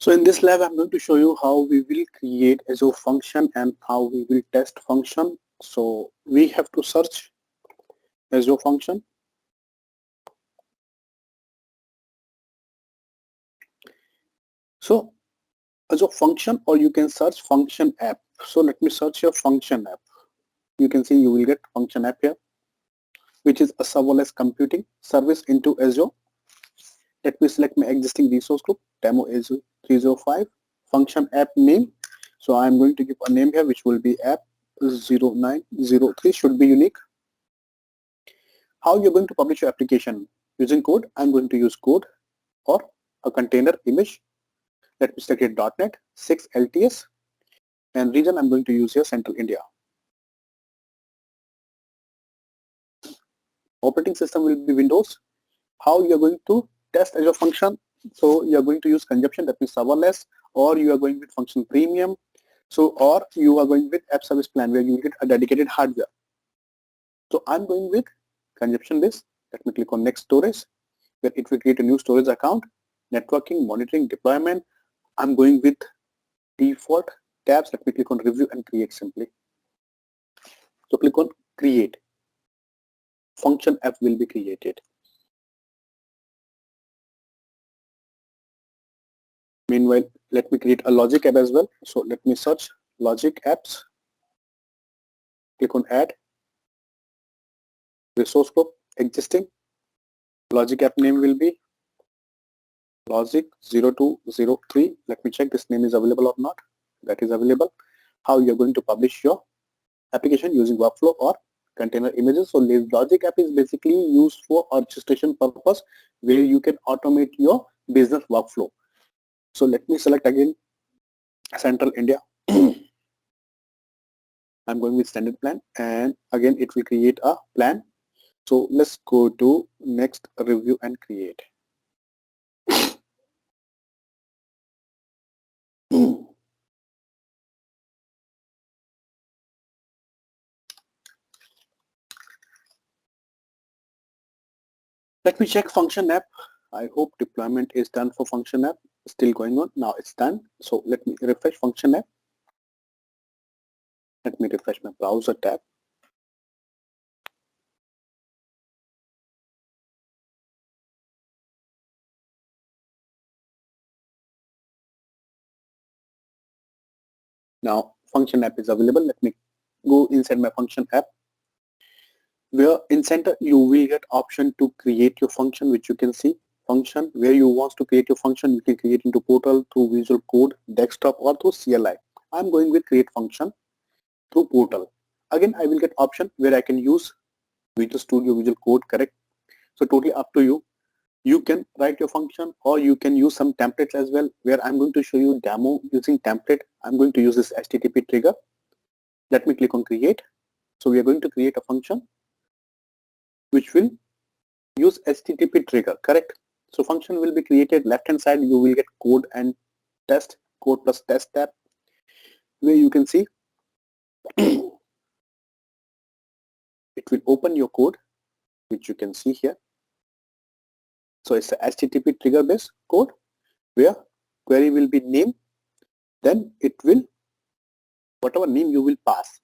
So in this lab, I'm going to show you how we will create Azure function and how we will test function. So we have to search Azure function. So Azure function, or you can search function app. So let me search your function app. You can see you will get function app here, which is a serverless computing service into Azure. Let me select my existing resource group, demo Azure 305, function app name. So I'm going to give a name here, which will be app 0903, should be unique. How you're going to publish your application using code? I'm going to use code or a container image. Let me select it .NET 6 LTS, and region I'm going to use here Central India. Operating system will be Windows. How you're going to test Azure function? So you're going to use consumption, that means serverless, or you are going with function premium. So, or you are going with app service plan where you will get a dedicated hardware. So I'm going with consumption based. Let me click on next storage, where it will create a new storage account, networking, monitoring, deployment. I'm going with default tabs. Let me click on review and create simply. So click on create. Function app will be created. Meanwhile, let me create a Logic app as well. So let me search Logic Apps. Click on add. Resource group existing. Logic app name will be Logic 0203. Let me check this name is available or not. That is available. How you're going to publish your application using workflow or container images. So Logic app is basically used for orchestration purpose, where you can automate your business workflow. So let me select again Central India. I'm going with standard plan, and again it will create a plan. So let's go to next review and create. Let me check function app. I hope deployment is done for function app. Still going on. Now it's done. So let me refresh function app. Let me refresh my browser tab. Now function app is available. Let me go inside my function app, where in center you will get option to create your function, which you can see function. Where you want to create your function, you can create into portal, through Visual Code, desktop, or through CLI. I'm going with create function through portal. Again, I will get option where I can use Visual Studio, Visual Code, correct? So totally up to you. You can write your function, or you can use some templates as well, where I'm going to show you demo using template. I'm going to use this HTTP trigger. Let me click on create. So we are going to create a function which will use HTTP trigger, correct? So function will be created. Left hand side you will get code and test, code plus test tab, where you can see it will open your code, which you can see here. So it's a HTTP trigger based code, where query will be name, then it will, whatever name you will pass,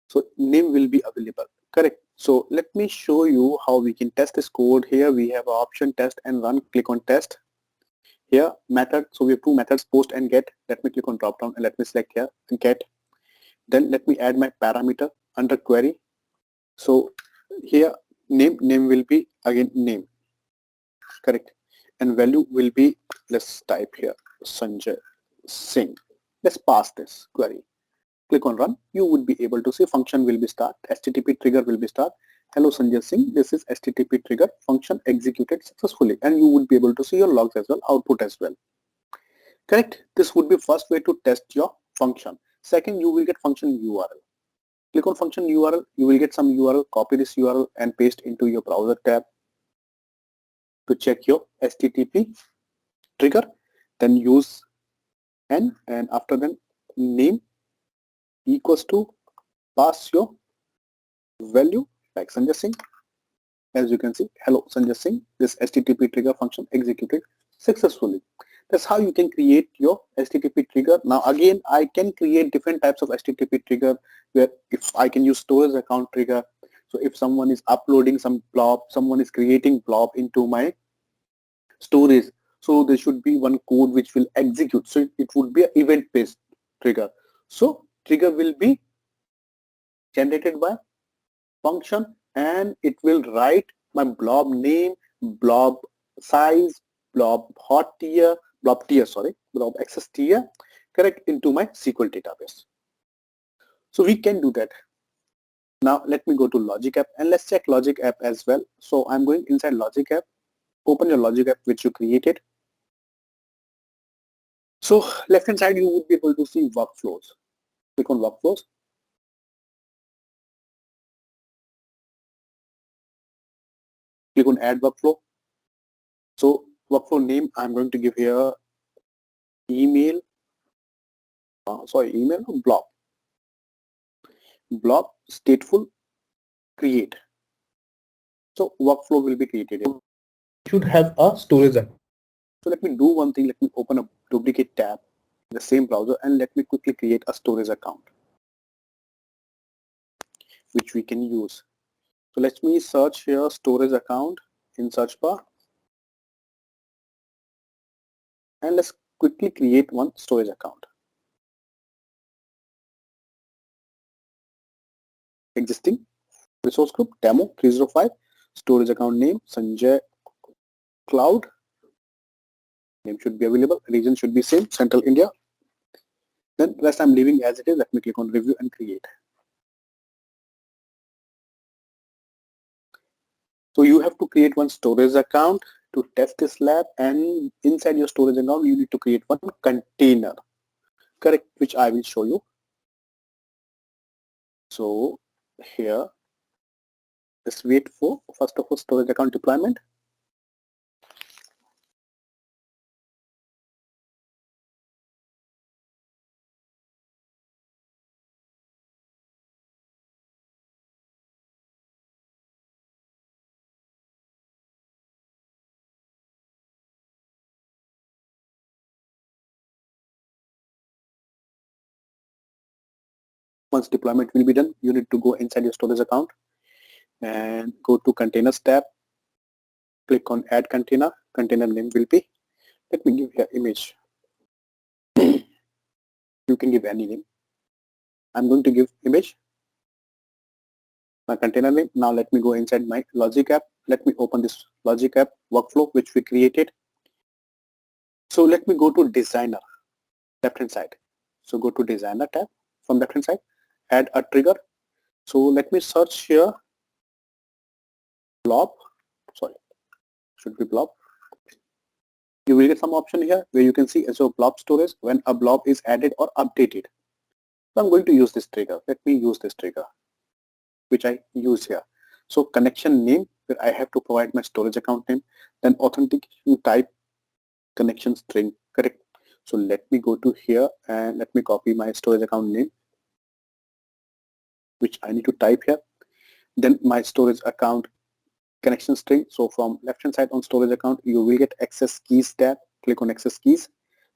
so name will be available, correct? So let me show you how we can test this code. Here we have an option test and run. Click on test. Here method, so we have two methods, post and get. Let me click on drop down and let me select here get. Then let me add my parameter under query. So here name will be again name, correct? And value will be, let's type here Sanjay Singh. Let's pass this query. Click on run. You would be able to see function will be start, HTTP trigger will be start. Hello Sanjay Singh, this is HTTP trigger function executed successfully, and you would be able to see your logs as well, output as well, correct? This would be first way to test your function. Second, you will get function URL. Click on function URL. You will get some URL. Copy this URL and paste into your browser tab to check your HTTP trigger. Then use n, and after then name equals to pass your value like Sanjay Singh. As you can see, hello Sanjay Singh, this HTTP trigger function executed successfully. That's how you can create your HTTP trigger. Now again, I can create different types of HTTP trigger where if I can use storage account trigger. So if someone is uploading some blob, someone is creating blob into my storage, so there should be one code which will execute. So it would be an event-based trigger. So trigger will be generated by function and it will write my blob name, blob size, blob access tier, correct, into my SQL database. So we can do that. Now let me go to Logic App and let's check Logic App as well. So I'm going inside Logic App. Open your Logic App which you created. So left hand side you would be able to see workflows. Click on workflows. Click on add workflow. So workflow name I'm going to give here email, email blob. Blob stateful create. So workflow will be created. You should have a storage account. So let me do one thing. Let me open a duplicate tab in the same browser and let me quickly create a storage account which we can use. So let me search here storage account in search bar and let's quickly create one storage account. Existing resource group demo 305, storage account name Sanjay Cloud, name should be available, region should be same, Central India. Then rest I'm leaving as it is. Let me click on review and create. So you have to create one storage account to test this lab, and inside your storage account you need to create one container, correct, which I will show you. So here, let's wait for first of all storage account deployment. Once deployment will be done, you need to go inside your storage account and go to containers tab, click on add container. Container name will be, let me give here image. You can give any name. I'm going to give image, my container name. Now let me go inside my Logic App. Let me open this Logic App workflow which we created. So let me go to designer, left hand side. So go to designer tab from left hand side, add a trigger. So let me search here blob, should be blob. You will get some option here where you can see Azure blob storage when a blob is added or updated. So I'm going to use this trigger. Let me use this trigger which I use here. So connection name, where I have to provide my storage account name, then authentication type connection string, correct. So let me go to here and let me copy my storage account name which I need to type here. Then my storage account connection string. So from left hand side on storage account you will get access keys tab. Click on access keys.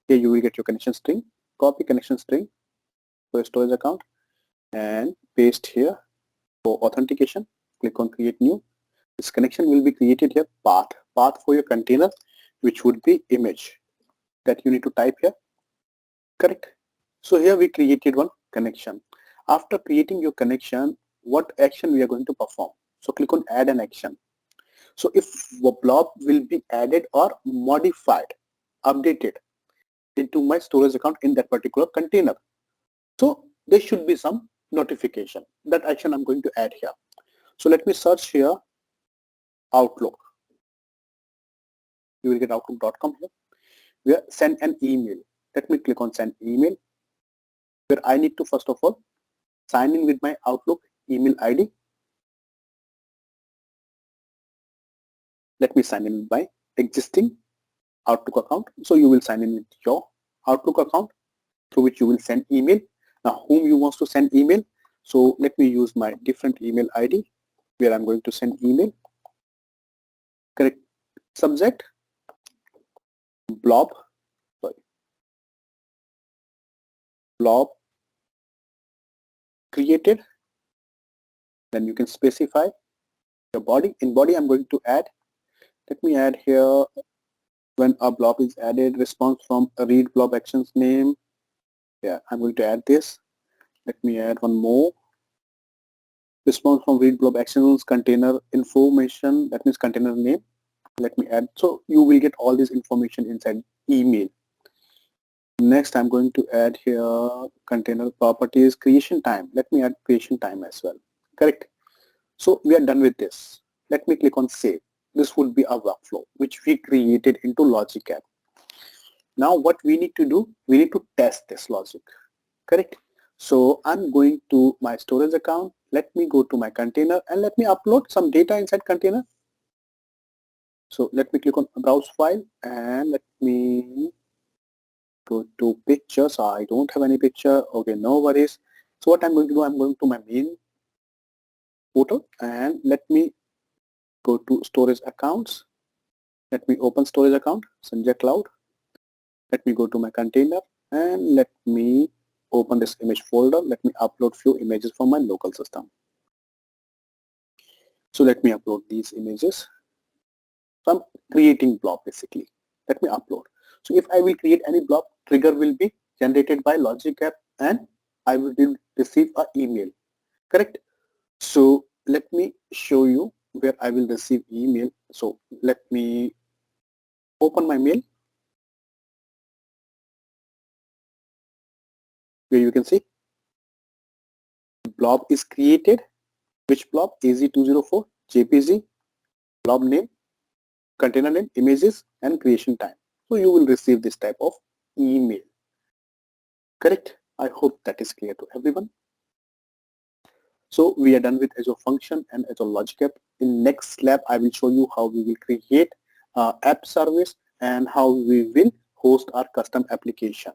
Here you will get your connection string. Copy connection string for your storage account and paste here. For authentication, click on create new. This connection will be created here. Path for your container, which would be image that you need to type here, correct. So here we created one connection. After creating your connection, what action we are going to perform? So click on add an action. So if a blob will be added or modified, updated into my storage account in that particular container, so there should be some notification. That action I'm going to add here. So let me search here Outlook. You will get outlook.com here. Where send an email. Let me click on send email, where I need to first of all sign in with my Outlook email ID. Let me sign in with my existing Outlook account. So you will sign in with your Outlook account through which you will send email. Now whom you want to send email? So let me use my different email ID where I'm going to send email. Correct. Subject blob blob created. Then you can specify the body. In body, I'm going to add, let me add here, when a blob is added, response from a read blob actions name. Yeah, I'm going to add this. Let me add one more. Response from read blob actions, container information, that means container name. Let me add. So you will get all this information inside email. Next, I'm going to add here container properties, creation time. Let me add creation time as well. Correct. So we are done with this. Let me click on save. This would be a workflow which we created into LogicAPP. Now what we need to do, we need to test this logic. Correct. So I'm going to my storage account. Let me go to my container and let me upload some data inside container. So let me click on browse file and let me go to pictures. I don't have any picture. Okay, no worries. So what I'm going to do, I'm going to my main portal and let me go to storage accounts. Let me open storage account, Sanjay Cloud. Let me go to my container and let me open this image folder. Let me upload few images from my local system. So let me upload these images. So I'm creating blob basically. Let me upload. So if I will create any blob, trigger will be generated by LogicAPP and I will receive an email. Correct? So let me show you where I will receive email. So let me open my mail where you can see blob is created. Which blob? AZ204, JPG, blob name, container name, images and creation time. So you will receive this type of email. Correct? I hope that is clear to everyone. So we are done with Azure Function and Azure Logic App. In next lab, I will show you how we will create app service and how we will host our custom application.